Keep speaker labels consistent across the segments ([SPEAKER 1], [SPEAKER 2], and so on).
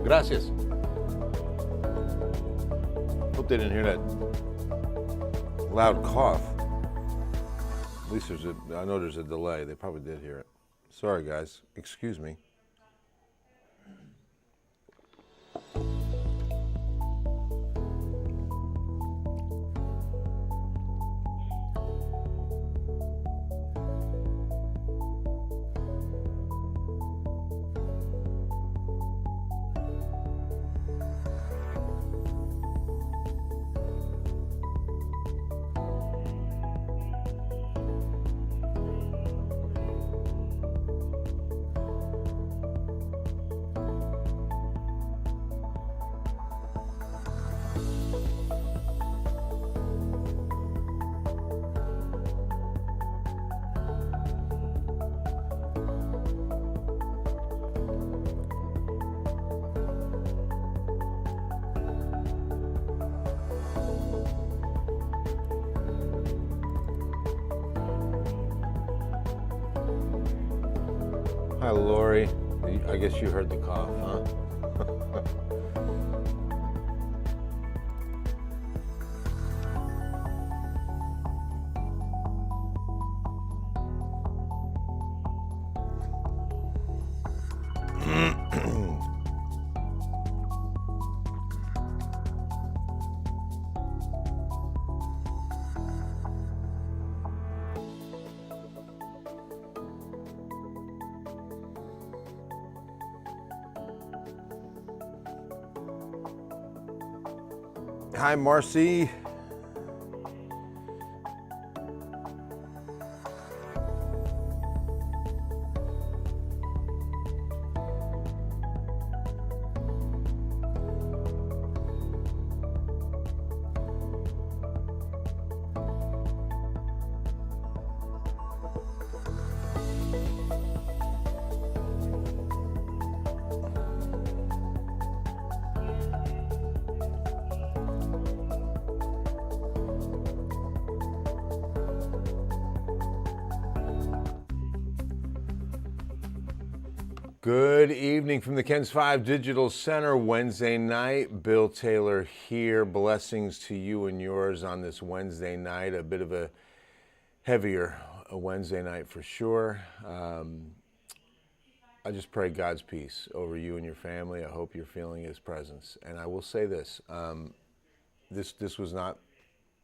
[SPEAKER 1] Gracias. Hope they didn't hear that loud cough. At least I know there's a delay. They probably did hear it. Sorry, guys. Excuse me. Hi, Lori. I guess you heard the cough, huh? Hi, Marcy. Good evening from the KENS 5 Digital Center, Wednesday night. Bill Taylor here. Blessings to you and yours on this Wednesday night. A bit of a heavier Wednesday night for sure. I just pray God's peace over you and your family. I hope you're feeling His presence. And I will say this, this was not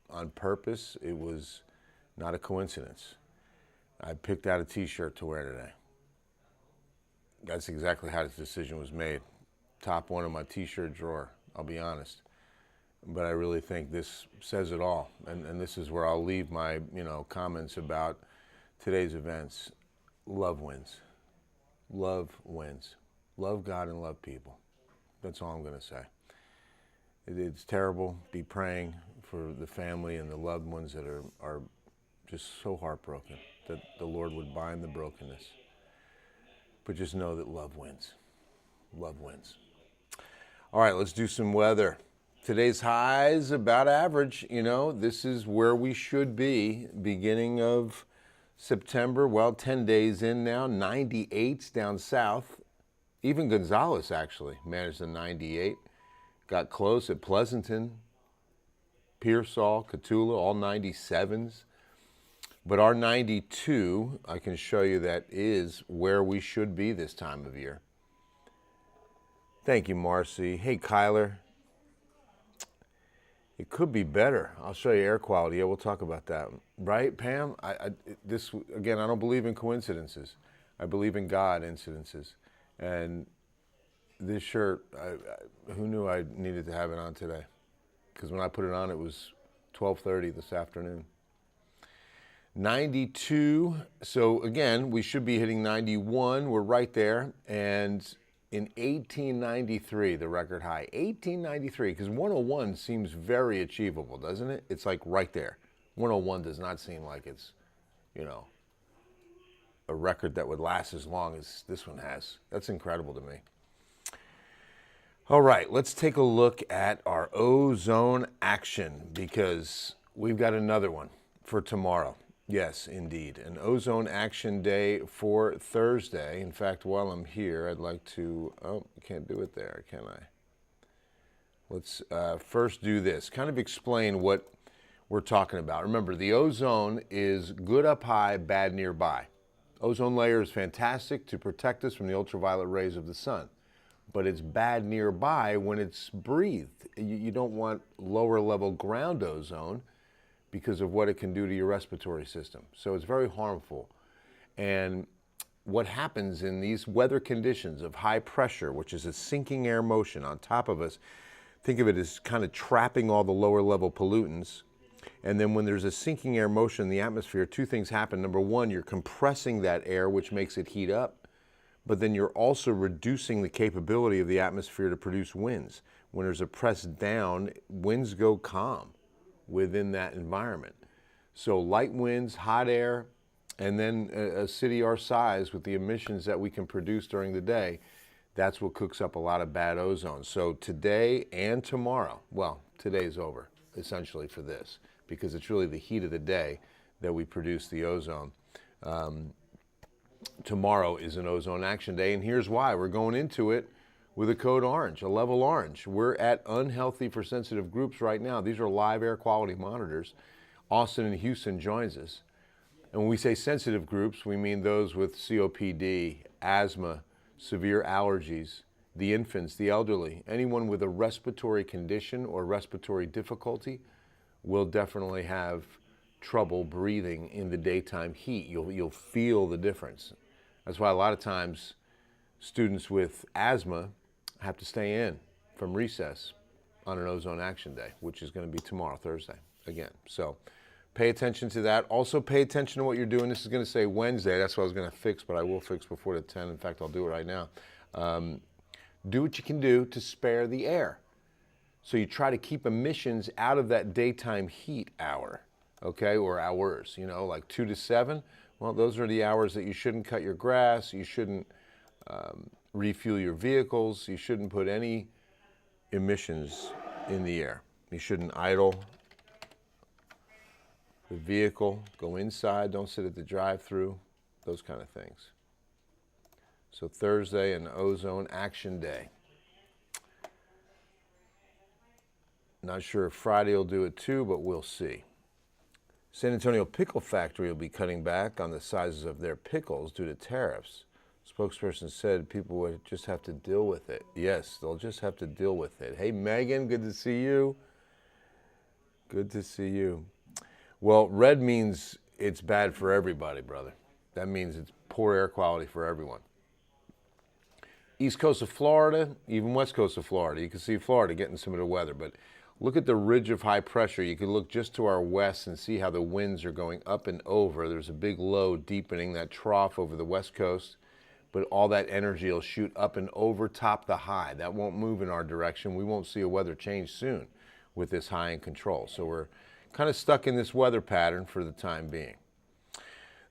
[SPEAKER 1] on purpose. It was not a coincidence. I picked out a t-shirt to wear today. That's exactly how this decision was made. Top one of my t-shirt drawer, I'll be honest. But I really think this says it all. And this is where I'll leave my, comments about today's events. Love wins. Love wins. Love God and love people. That's all I'm going to say. It's terrible. Be praying for the family and the loved ones that are just so heartbroken, that the Lord would bind the brokenness. But just know that love wins. Love wins. All right, let's do some weather. Today's highs about average. This is where we should be. Beginning of September, 10 days in now. 98s down south. Even Gonzales actually managed a 98. Got close at Pleasanton, Pearsall, Cotulla, all 97s. But our 92, I can show you that is where we should be this time of year. Thank you, Marcy. Hey, Kyler. It could be better. I'll show you air quality. Yeah, we'll talk about that. Right, Pam? Again, I don't believe in coincidences. I believe in God incidences. And this shirt, who knew I needed to have it on today? Because when I put it on, it was 12:30 this afternoon. 92, so again, we should be hitting 91. We're right there. And in 1893, the record high, 1893, because 101 seems very achievable, doesn't it? It's like right there. 101 does not seem like it's you know, a record that would last as long as this one has. That's incredible to me. All right, let's take a look at our ozone action because we've got another one for tomorrow. Yes, indeed. An ozone action day for Thursday. In fact, while I'm here, I'd like to, oh, I can't do it there, can I? Let's first do this, kind of explain what we're talking about. Remember, the ozone is good up high, bad nearby. Ozone layer is fantastic to protect us from the ultraviolet rays of the sun, but it's bad nearby when it's breathed. You don't want lower level ground ozone because of what it can do to your respiratory system. So it's very harmful. And what happens in these weather conditions of high pressure, which is a sinking air motion on top of us, think of it as kind of trapping all the lower level pollutants. And then when there's a sinking air motion in the atmosphere, two things happen. Number one, you're compressing that air, which makes it heat up. But then you're also reducing the capability of the atmosphere to produce winds. When there's a press down, winds go calm within that environment. So light winds, hot air, and then a city our size with the emissions that we can produce during the day, that's what cooks up a lot of bad ozone. So today and tomorrow, well, today's over essentially for this because it's really the heat of the day that we produce the ozone. Tomorrow is an ozone action day, and here's why. We're going into it with a code orange, a level orange. We're at unhealthy for sensitive groups right now. These are live air quality monitors. Austin and Houston joins us. And when we say sensitive groups, we mean those with COPD, asthma, severe allergies, the infants, the elderly. Anyone with a respiratory condition or respiratory difficulty will definitely have trouble breathing in the daytime heat. You'll feel the difference. That's why a lot of times students with asthma have to stay in from recess on an ozone action day, which is going to be tomorrow, Thursday, again. So pay attention to that. Also pay attention to what you're doing. This is going to say Wednesday. That's what I was going to fix, but I will fix before the 10. In fact, I'll do it right now. Do what you can do to spare the air. So you try to keep emissions out of that daytime heat hour, okay, or hours, you know, like 2 to 7. Well, those are the hours that you shouldn't cut your grass, you shouldn't refuel your vehicles, you shouldn't put any emissions in the air. You shouldn't idle the vehicle, go inside, don't sit at the drive-through, those kind of things. So Thursday, an ozone action day. Not sure if Friday will do it too, but we'll see. San Antonio Pickle Factory will be cutting back on the sizes of their pickles due to tariffs. Spokesperson said people would just have to deal with it. Yes, they'll just have to deal with it. Hey, Megan, good to see you. Good to see you. Well, red means it's bad for everybody, brother. That means it's poor air quality for everyone. East coast of Florida, even west coast of Florida. You can see Florida getting some of the weather, but look at the ridge of high pressure. You can look just to our west and see how the winds are going up and over. There's a big low deepening that trough over the west coast, but all that energy will shoot up and over top the high. That won't move in our direction. We won't see a weather change soon with this high in control. So we're kind of stuck in this weather pattern for the time being.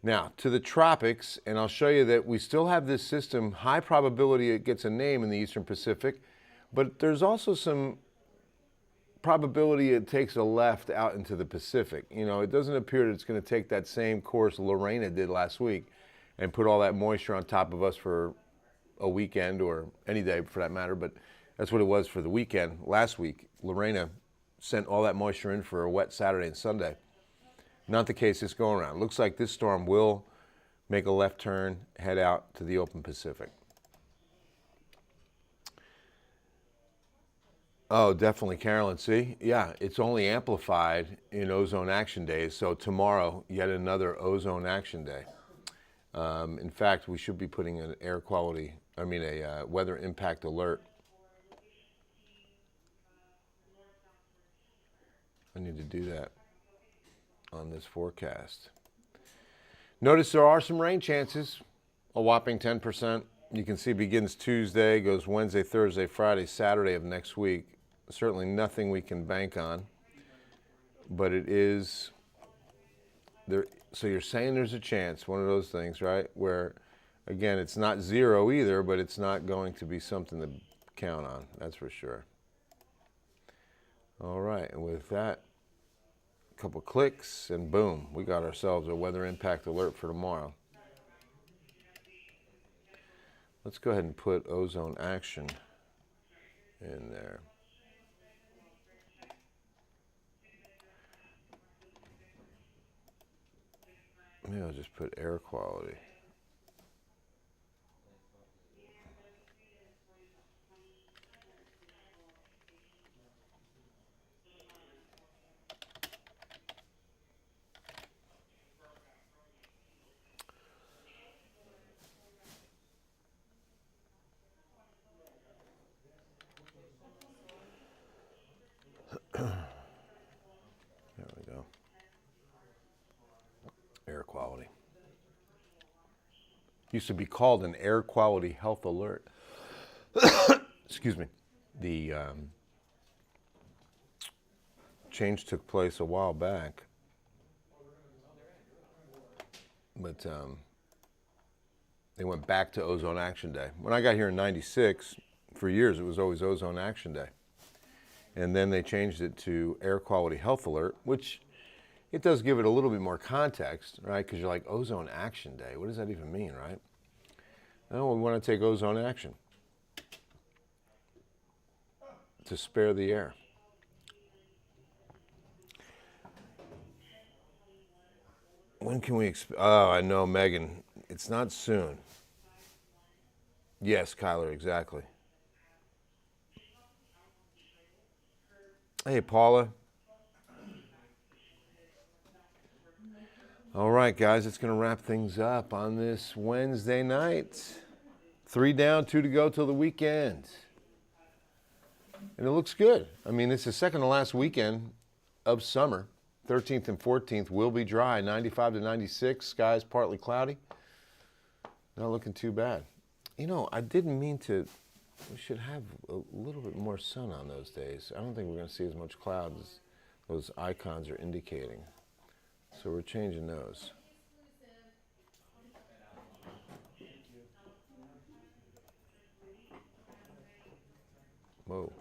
[SPEAKER 1] Now, to the tropics, and I'll show you that we still have this system, high probability it gets a name in the Eastern Pacific, but there's also some probability it takes a left out into the Pacific. You know, it doesn't appear that it's going to take that same course Lorena did last week and put all that moisture on top of us for a weekend or any day for that matter, but that's what it was for the weekend. Last week, Lorena sent all that moisture in for a wet Saturday and Sunday. Not the case this go around. Looks like this storm will make a left turn, head out to the open Pacific. Oh, definitely, Carolyn. See? Yeah, it's only amplified in ozone action days. So tomorrow, yet another ozone action day. In fact, we should be putting an a weather impact alert. I need to do that on this forecast. Notice there are some rain chances, a whopping 10%. You can see begins Tuesday, goes Wednesday, Thursday, Friday, Saturday of next week. Certainly nothing we can bank on, but it is So you're saying there's a chance, one of those things, right? Where, again, it's not zero either, but it's not going to be something to count on. That's for sure. All right, and with that, a couple clicks, and boom, we got ourselves a weather impact alert for tomorrow. Let's go ahead and put ozone action in there. Maybe I'll just put air quality. There we go. Air quality. Used to be called an air quality health alert. Excuse me. The change took place a while back, but they went back to Ozone Action Day. When I got here in '96, for years it was always Ozone Action Day. And then they changed it to Air Quality Health Alert, which it does give it a little bit more context, right? Because you're like, Ozone Action Day, what does that even mean, right? No, we want to take ozone action to spare the air. When can we expect? Oh, I know, Megan. It's not soon. Yes, Kyler, exactly. Hey, Paula. All right, guys, it's going to wrap things up on this Wednesday night. 3 down, 2 to go till the weekend. And it looks good. I mean, it's the second to last weekend of summer. 13th and 14th will be dry, 95 to 96. Skies partly cloudy. Not looking too bad. You know, I didn't mean to. We should have a little bit more sun on those days. I don't think we're going to see as much clouds as those icons are indicating. So we're changing those. Whoa.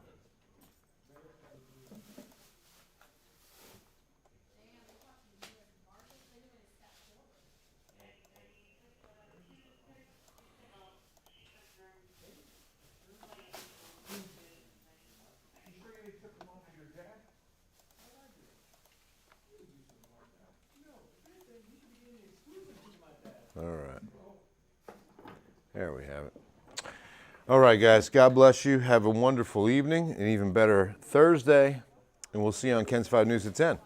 [SPEAKER 1] All right. There we have it. All right, guys. God bless you. Have a wonderful evening, and even better Thursday. And we'll see you on KENS 5 News at 10.